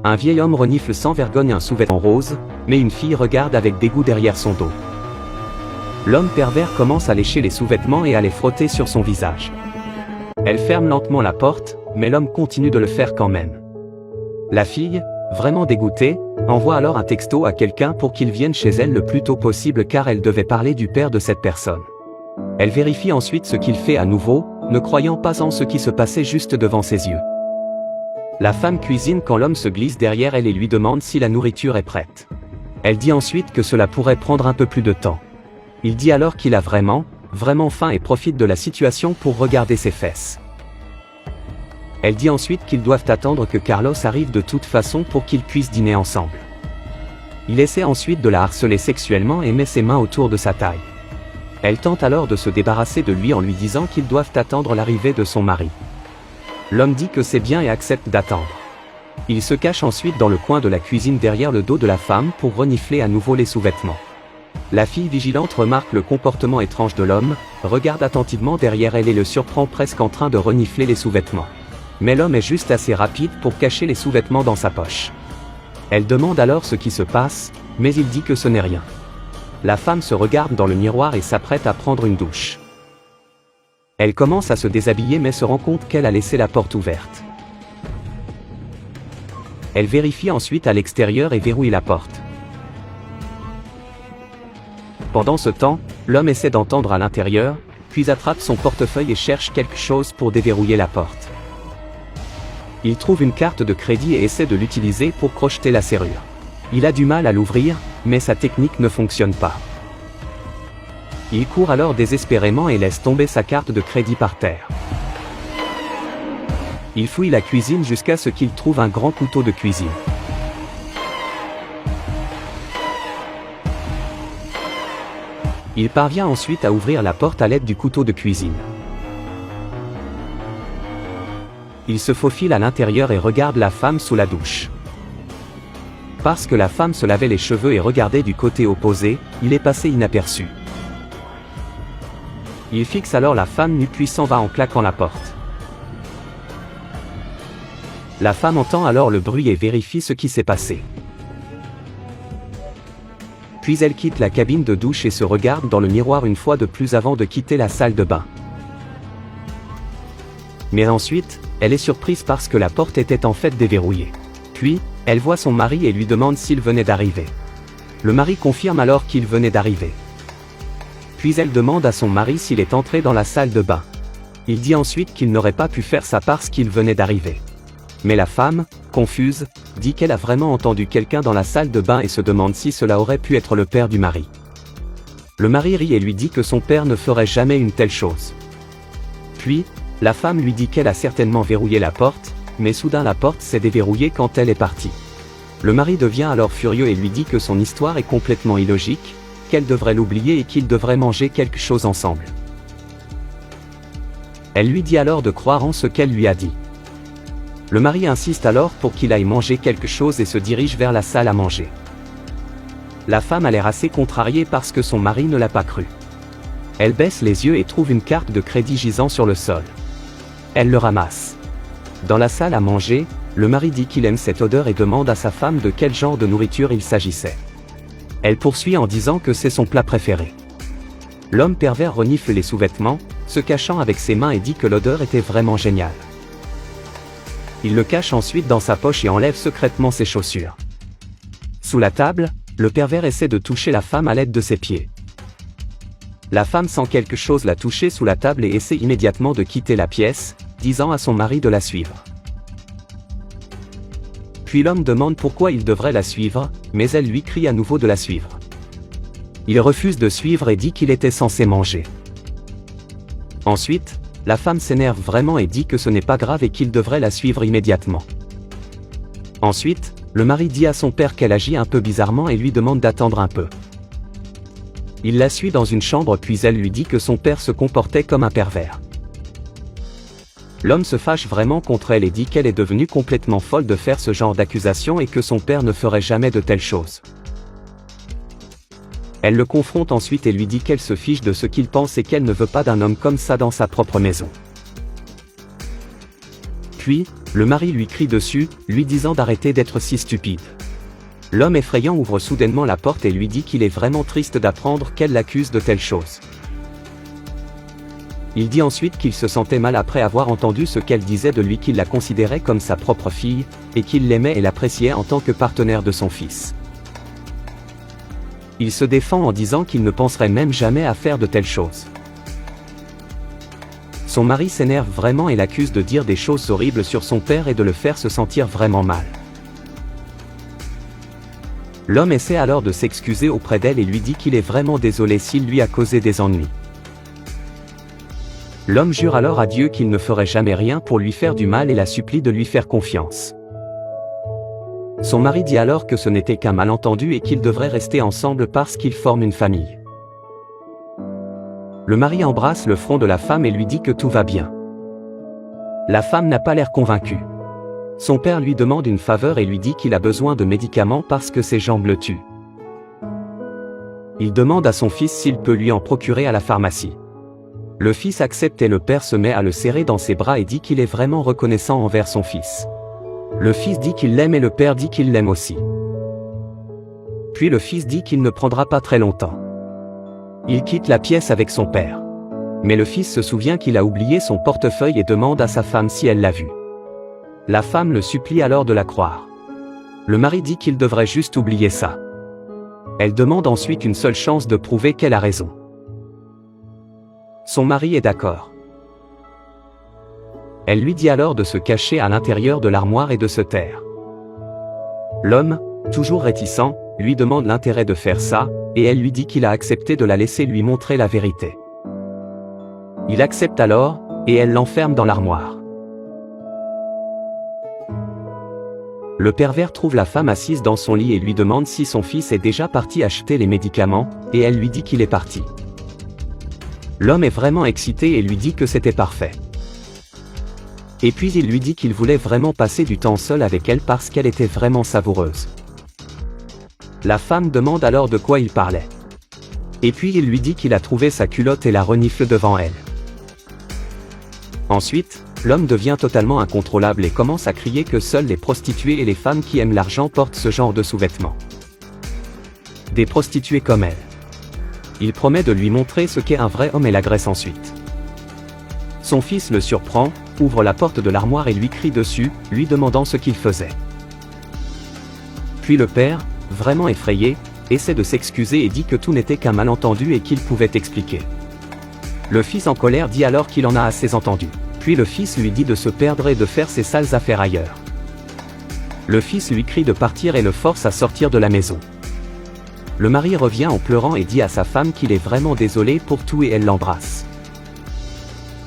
Un vieil homme renifle sans vergogne un sous-vêtement rose, mais une fille regarde avec dégoût derrière son dos. L'homme pervers commence à lécher les sous-vêtements et à les frotter sur son visage. Elle ferme lentement la porte, mais l'homme continue de le faire quand même. La fille, vraiment dégoûtée, envoie alors un texto à quelqu'un pour qu'il vienne chez elle le plus tôt possible car elle devait parler du père de cette personne. Elle vérifie ensuite ce qu'il fait à nouveau, ne croyant pas en ce qui se passait juste devant ses yeux. La femme cuisine quand l'homme se glisse derrière elle et lui demande si la nourriture est prête. Elle dit ensuite que cela pourrait prendre un peu plus de temps. Il dit alors qu'il a vraiment faim et profite de la situation pour regarder ses fesses. Elle dit ensuite qu'ils doivent attendre que Carlos arrive de toute façon pour qu'ils puissent dîner ensemble. Il essaie ensuite de la harceler sexuellement et met ses mains autour de sa taille. Elle tente alors de se débarrasser de lui en lui disant qu'ils doivent attendre l'arrivée de son mari. L'homme dit que c'est bien et accepte d'attendre. Il se cache ensuite dans le coin de la cuisine derrière le dos de la femme pour renifler à nouveau les sous-vêtements. La fille vigilante remarque le comportement étrange de l'homme, regarde attentivement derrière elle et le surprend presque en train de renifler les sous-vêtements. Mais l'homme est juste assez rapide pour cacher les sous-vêtements dans sa poche. Elle demande alors ce qui se passe, mais il dit que ce n'est rien. La femme se regarde dans le miroir et s'apprête à prendre une douche. Elle commence à se déshabiller mais se rend compte qu'elle a laissé la porte ouverte. Elle vérifie ensuite à l'extérieur et verrouille la porte. Pendant ce temps, l'homme essaie d'entendre à l'intérieur, puis attrape son portefeuille et cherche quelque chose pour déverrouiller la porte. Il trouve une carte de crédit et essaie de l'utiliser pour crocheter la serrure. Il a du mal à l'ouvrir, mais sa technique ne fonctionne pas. Il court alors désespérément et laisse tomber sa carte de crédit par terre. Il fouille la cuisine jusqu'à ce qu'il trouve un grand couteau de cuisine. Il parvient ensuite à ouvrir la porte à l'aide du couteau de cuisine. Il se faufile à l'intérieur et regarde la femme sous la douche. Parce que la femme se lavait les cheveux et regardait du côté opposé, il est passé inaperçu. Il fixe alors la femme nue puis s'en va en claquant la porte. La femme entend alors le bruit et vérifie ce qui s'est passé. Puis elle quitte la cabine de douche et se regarde dans le miroir une fois de plus avant de quitter la salle de bain. Mais ensuite, elle est surprise parce que la porte était en fait déverrouillée. Puis, elle voit son mari et lui demande s'il venait d'arriver. Le mari confirme alors qu'il venait d'arriver. Puis elle demande à son mari s'il est entré dans la salle de bain. Il dit ensuite qu'il n'aurait pas pu faire ça parce qu'il venait d'arriver. Mais la femme, confuse, dit qu'elle a vraiment entendu quelqu'un dans la salle de bain et se demande si cela aurait pu être le père du mari. Le mari rit et lui dit que son père ne ferait jamais une telle chose. Puis, la femme lui dit qu'elle a certainement verrouillé la porte, mais soudain la porte s'est déverrouillée quand elle est partie. Le mari devient alors furieux et lui dit que son histoire est complètement illogique, qu'elle devrait l'oublier et qu'ils devraient manger quelque chose ensemble. Elle lui dit alors de croire en ce qu'elle lui a dit. Le mari insiste alors pour qu'il aille manger quelque chose et se dirige vers la salle à manger. La femme a l'air assez contrariée parce que son mari ne l'a pas cru. Elle baisse les yeux et trouve une carte de crédit gisant sur le sol. Elle le ramasse. Dans la salle à manger, le mari dit qu'il aime cette odeur et demande à sa femme de quel genre de nourriture il s'agissait. Elle poursuit en disant que c'est son plat préféré. L'homme pervers renifle les sous-vêtements, se cachant avec ses mains et dit que l'odeur était vraiment géniale. Il le cache ensuite dans sa poche et enlève secrètement ses chaussures. Sous la table, le pervers essaie de toucher la femme à l'aide de ses pieds. La femme sent quelque chose la toucher sous la table et essaie immédiatement de quitter la pièce, disant à son mari de la suivre. Puis l'homme demande pourquoi il devrait la suivre, mais elle lui crie à nouveau de la suivre. Il refuse de suivre et dit qu'il était censé manger. Ensuite, la femme s'énerve vraiment et dit que ce n'est pas grave et qu'il devrait la suivre immédiatement. Ensuite, le mari dit à son père qu'elle agit un peu bizarrement et lui demande d'attendre un peu. Il la suit dans une chambre puis elle lui dit que son père se comportait comme un pervers. L'homme se fâche vraiment contre elle et dit qu'elle est devenue complètement folle de faire ce genre d'accusation et que son père ne ferait jamais de telles choses. Elle le confronte ensuite et lui dit qu'elle se fiche de ce qu'il pense et qu'elle ne veut pas d'un homme comme ça dans sa propre maison. Puis, Le mari lui crie dessus, lui disant d'arrêter d'être si stupide. L'homme effrayant ouvre soudainement la porte et lui dit qu'il est vraiment triste d'apprendre qu'elle l'accuse de telle chose. Il dit ensuite qu'il se sentait mal après avoir entendu ce qu'elle disait de lui, qu'il la considérait comme sa propre fille, et qu'il l'aimait et l'appréciait en tant que partenaire de son fils. Il se défend en disant qu'il ne penserait même jamais à faire de telles choses. Son mari s'énerve vraiment et l'accuse de dire des choses horribles sur son père et de le faire se sentir vraiment mal. L'homme essaie alors de s'excuser auprès d'elle et lui dit qu'il est vraiment désolé s'il lui a causé des ennuis. L'homme jure alors à Dieu qu'il ne ferait jamais rien pour lui faire du mal et la supplie de lui faire confiance. Son mari dit alors que ce n'était qu'un malentendu et qu'ils devraient rester ensemble parce qu'ils forment une famille. Le mari embrasse le front de la femme et lui dit que tout va bien. La femme n'a pas l'air convaincue. Son père lui demande une faveur et lui dit qu'il a besoin de médicaments parce que ses jambes le tuent. Il demande à son fils s'il peut lui en procurer à la pharmacie. Le fils accepte et le père se met à le serrer dans ses bras et dit qu'il est vraiment reconnaissant envers son fils. Le fils dit qu'il l'aime et le père dit qu'il l'aime aussi. Puis le fils dit qu'il ne prendra pas très longtemps. Il quitte la pièce avec son père. Mais le fils se souvient qu'il a oublié son portefeuille et demande à sa femme si elle l'a vu. La femme le supplie alors de la croire. Le mari dit qu'il devrait juste oublier ça. Elle demande ensuite une seule chance de prouver qu'elle a raison. Son mari est d'accord. Elle lui dit alors de se cacher à l'intérieur de l'armoire et de se taire. L'homme, toujours réticent, lui demande l'intérêt de faire ça, et elle lui dit qu'il a accepté de la laisser lui montrer la vérité. Il accepte alors, et elle l'enferme dans l'armoire. Le pervers trouve la femme assise dans son lit et lui demande si son fils est déjà parti acheter les médicaments, et elle lui dit qu'il est parti. L'homme est vraiment excité et lui dit que c'était parfait. Et puis il lui dit qu'il voulait vraiment passer du temps seul avec elle parce qu'elle était vraiment savoureuse. La femme demande alors de quoi il parlait. Et puis il lui dit qu'il a trouvé sa culotte et la renifle devant elle. Ensuite, l'homme devient totalement incontrôlable et commence à crier que seules les prostituées et les femmes qui aiment l'argent portent ce genre de sous-vêtements. Des prostituées comme elle. Il promet de lui montrer ce qu'est un vrai homme et l'agresse ensuite. Son fils le surprend, ouvre la porte de l'armoire et lui crie dessus, lui demandant ce qu'il faisait. Puis le père, vraiment effrayé, essaie de s'excuser et dit que tout n'était qu'un malentendu et qu'il pouvait expliquer. Le fils en colère dit alors qu'il en a assez entendu. Puis le fils lui dit de se perdre et de faire ses sales affaires ailleurs. Le fils lui crie de partir et le force à sortir de la maison. Le mari revient en pleurant et dit à sa femme qu'il est vraiment désolé pour tout et elle l'embrasse.